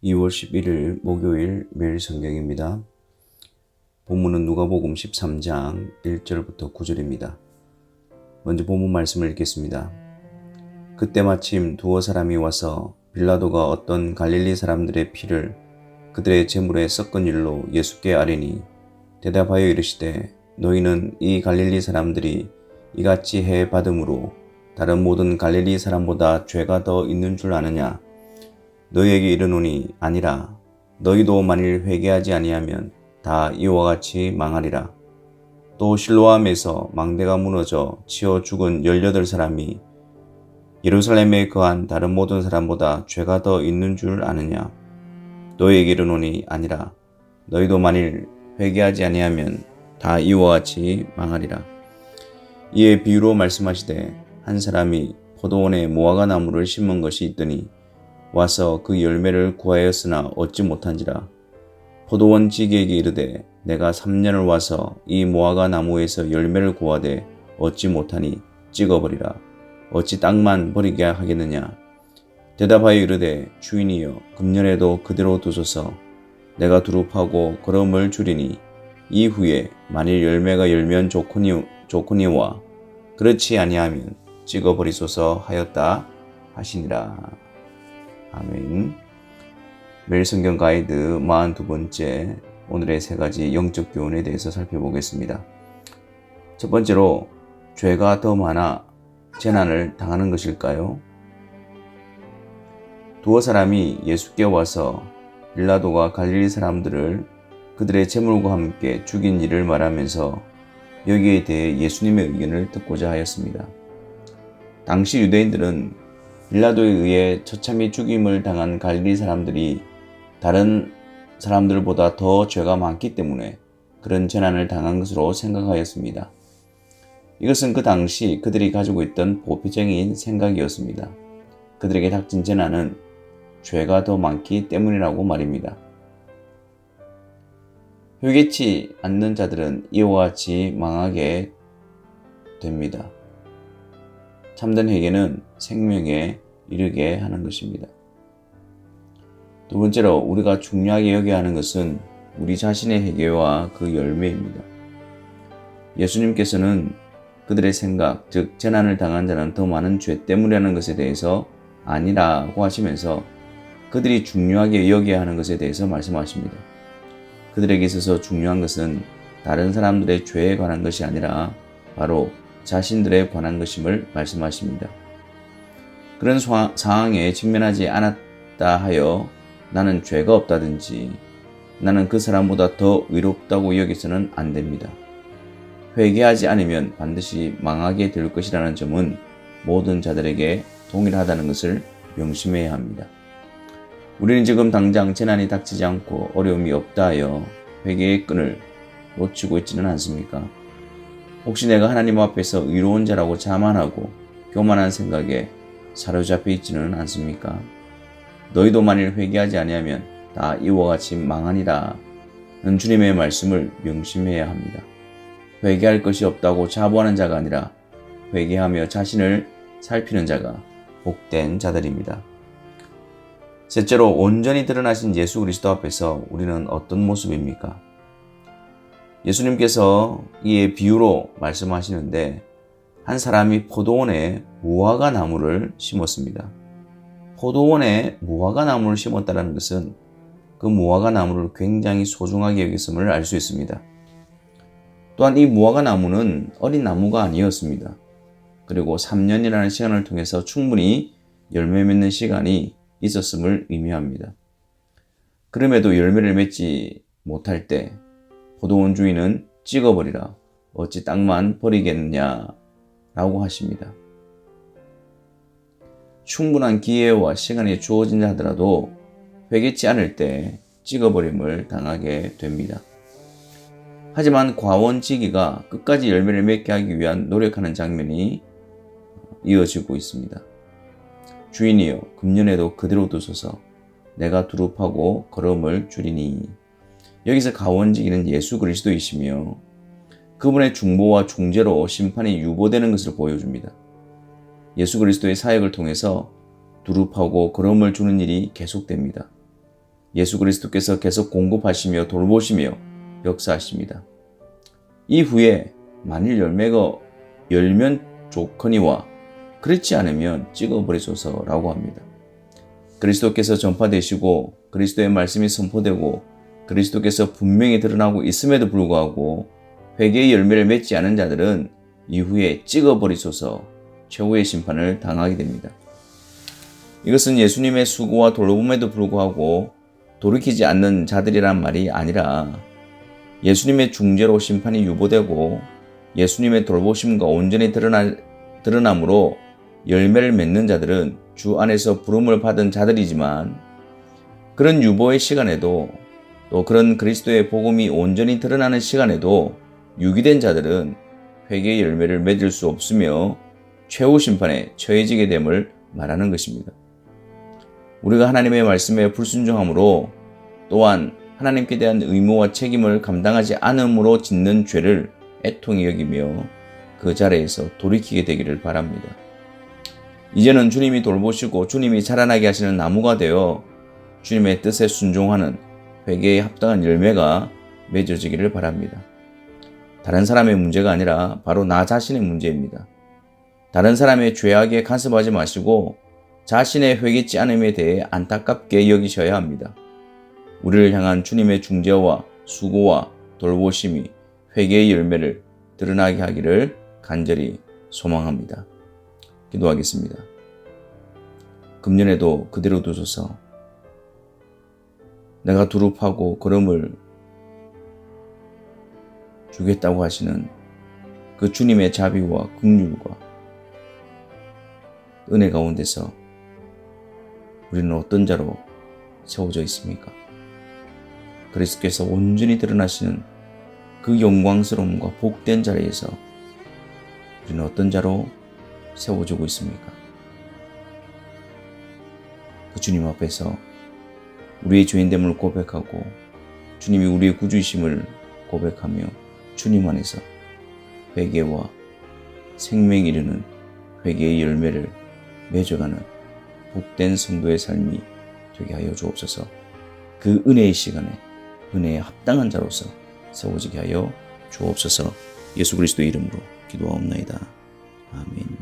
2월 11일 목요일 매일 성경입니다. 본문은 누가복음 13장 1절부터 9절입니다. 먼저 본문 말씀을 읽겠습니다. 그때 마침 두어 사람이 와서 빌라도가 어떤 갈릴리 사람들의 피를 그들의 제물에 섞은 일로 예수께 아뢰니 대답하여 이르시되 너희는 이 갈릴리 사람들이 이같이 해 받음으로 다른 모든 갈릴리 사람보다 죄가 더 있는 줄 아느냐? 너희에게 이르노니 아니라. 너희도 만일 회개하지 아니하면 다 이와 같이 망하리라. 또 실로암에서 망대가 무너져 치어 죽은 18사람이 예루살렘에 거한 다른 모든 사람보다 죄가 더 있는 줄 아느냐? 너희에게 이르노니 아니라. 너희도 만일 회개하지 아니하면 다 이와 같이 망하리라. 이에 비유로 말씀하시되 한 사람이 포도원에 무화과 나무를 심은 것이 있더니 와서 그 열매를 구하였으나 얻지 못한지라. 포도원 지기에게 이르되 내가 3년을 와서 이 무화과 나무에서 열매를 구하되 얻지 못하니 찍어버리라. 어찌 땅만 버리게 하겠느냐? 대답하여 이르되 주인이여 금년에도 그대로 두소서. 내가 두릅하고 거름을 줄이니 이후에 만일 열매가 열면 좋거니와 그렇지 아니하면 찍어버리소서 하였다 하시니라. 아멘. 매일 성경 가이드 42번째 오늘의 세 가지 영적 교훈에 대해서 살펴보겠습니다. 첫 번째로 죄가 더 많아 재난을 당하는 것일까요? 두어 사람이 예수께 와서 빌라도가 갈릴리 사람들을 그들의 제물과 함께 죽인 일을 말하면서 여기에 대해 예수님의 의견을 듣고자 하였습니다. 당시 유대인들은 빌라도에 의해 처참히 죽임을 당한 갈릴리 사람들이 다른 사람들보다 더 죄가 많기 때문에 그런 재난을 당한 것으로 생각하였습니다. 이것은 그 당시 그들이 가지고 있던 보편적인 생각이었습니다. 그들에게 닥친 재난은 죄가 더 많기 때문이라고 말입니다. 회개치 않는 자들은 이와 같이 망하게 됩니다. 참된 회개는 생명에 이르게 하는 것입니다. 두 번째로 우리가 중요하게 여겨야 하는 것은 우리 자신의 회개와 그 열매입니다. 예수님께서는 그들의 생각, 즉 재난을 당한 자는 더 많은 죄 때문이라는 것에 대해서 아니라고 하시면서 그들이 중요하게 여겨야 하는 것에 대해서 말씀하십니다. 그들에게 있어서 중요한 것은 다른 사람들의 죄에 관한 것이 아니라 바로 자신들에 관한 것임을 말씀하십니다. 그런 상황에 직면하지 않았다 하여 나는 죄가 없다든지 나는 그 사람보다 더 의롭다고 여기서는 안 됩니다. 회개하지 않으면 반드시 망하게 될 것이라는 점은 모든 자들에게 동일하다는 것을 명심해야 합니다. 우리는 지금 당장 재난이 닥치지 않고 어려움이 없다 하여 회개의 끈을 놓치고 있지는 않습니까? 혹시 내가 하나님 앞에서 의로운 자라고 자만하고 교만한 생각에 사로잡혀 있지는 않습니까? 너희도 만일 회개하지 아니하면 다 이와 같이 망하니라 는 주님의 말씀을 명심해야 합니다. 회개할 것이 없다고 자부하는 자가 아니라 회개하며 자신을 살피는 자가 복된 자들입니다. 셋째로 온전히 드러나신 예수 그리스도 앞에서 우리는 어떤 모습입니까? 예수님께서 이에 비유로 말씀하시는데 한 사람이 포도원에 무화과 나무를 심었습니다. 포도원에 무화과 나무를 심었다는 것은 그 무화과 나무를 굉장히 소중하게 여겼음을 알 수 있습니다. 또한 이 무화과 나무는 어린 나무가 아니었습니다. 그리고 3년이라는 시간을 통해서 충분히 열매 맺는 시간이 있었음을 의미합니다. 그럼에도 열매를 맺지 못할 때 포도원 주인은 찍어버리라. 어찌 땅만 버리겠느냐 라고 하십니다. 충분한 기회와 시간이 주어진다 하더라도 회개치 않을 때 찍어버림을 당하게 됩니다. 하지만 과원지기가 끝까지 열매를 맺게 하기 위한 노력하는 장면이 이어지고 있습니다. 주인이여 금년에도 그대로 두소서. 내가 두릅하고 거름을 줄이니. 여기서 가원지기는 예수 그리스도이시며 그분의 중보와 중재로 심판이 유보되는 것을 보여줍니다. 예수 그리스도의 사역을 통해서 두릅하고 거름을 주는 일이 계속됩니다. 예수 그리스도께서 계속 공급하시며 돌보시며 역사하십니다. 이후에 만일 열매가 열면 좋거니와 그렇지 않으면 찍어버리소서라고 합니다. 그리스도께서 전파되시고 그리스도의 말씀이 선포되고 그리스도께서 분명히 드러나고 있음에도 불구하고 회개의 열매를 맺지 않은 자들은 이후에 찍어버리소서 최후의 심판을 당하게 됩니다. 이것은 예수님의 수고와 돌봄에도 불구하고 돌이키지 않는 자들이란 말이 아니라 예수님의 중재로 심판이 유보되고 예수님의 돌보심과 온전히 드러남으로 열매를 맺는 자들은 주 안에서 부름을 받은 자들이지만 그런 유보의 시간에도 또 그런 그리스도의 복음이 온전히 드러나는 시간에도 유기된 자들은 회개의 열매를 맺을 수 없으며 최후 심판에 처해지게 됨을 말하는 것입니다. 우리가 하나님의 말씀에 불순종함으로 또한 하나님께 대한 의무와 책임을 감당하지 않음으로 짓는 죄를 애통히 여기며 그 자리에서 돌이키게 되기를 바랍니다. 이제는 주님이 돌보시고 주님이 자라나게 하시는 나무가 되어 주님의 뜻에 순종하는 회개에 합당한 열매가 맺어지기를 바랍니다. 다른 사람의 문제가 아니라 바로 나 자신의 문제입니다. 다른 사람의 죄악에 간섭하지 마시고 자신의 회개치 않음에 대해 안타깝게 여기셔야 합니다. 우리를 향한 주님의 중재와 수고와 돌보심이 회개의 열매를 드러나게 하기를 간절히 소망합니다. 기도하겠습니다. 금년에도 그대로 두소서. 내가 두릅하고 걸음을 주겠다고 하시는 그 주님의 자비와 긍휼과 은혜 가운데서 우리는 어떤 자로 세워져 있습니까? 그리스도께서 온전히 드러나시는 그 영광스러움과 복된 자리에서 우리는 어떤 자로 세워지고 있습니까? 그 주님 앞에서 우리의 죄인됨을 고백하고 주님이 우리의 구주이심을 고백하며 주님 안에서 회개와 생명이 이르는 회개의 열매를 맺어가는 복된 성도의 삶이 되게 하여 주옵소서. 그 은혜의 시간에 은혜에 합당한 자로서 세워지게 하여 주옵소서. 예수 그리스도의 이름으로 기도하옵나이다. 아멘.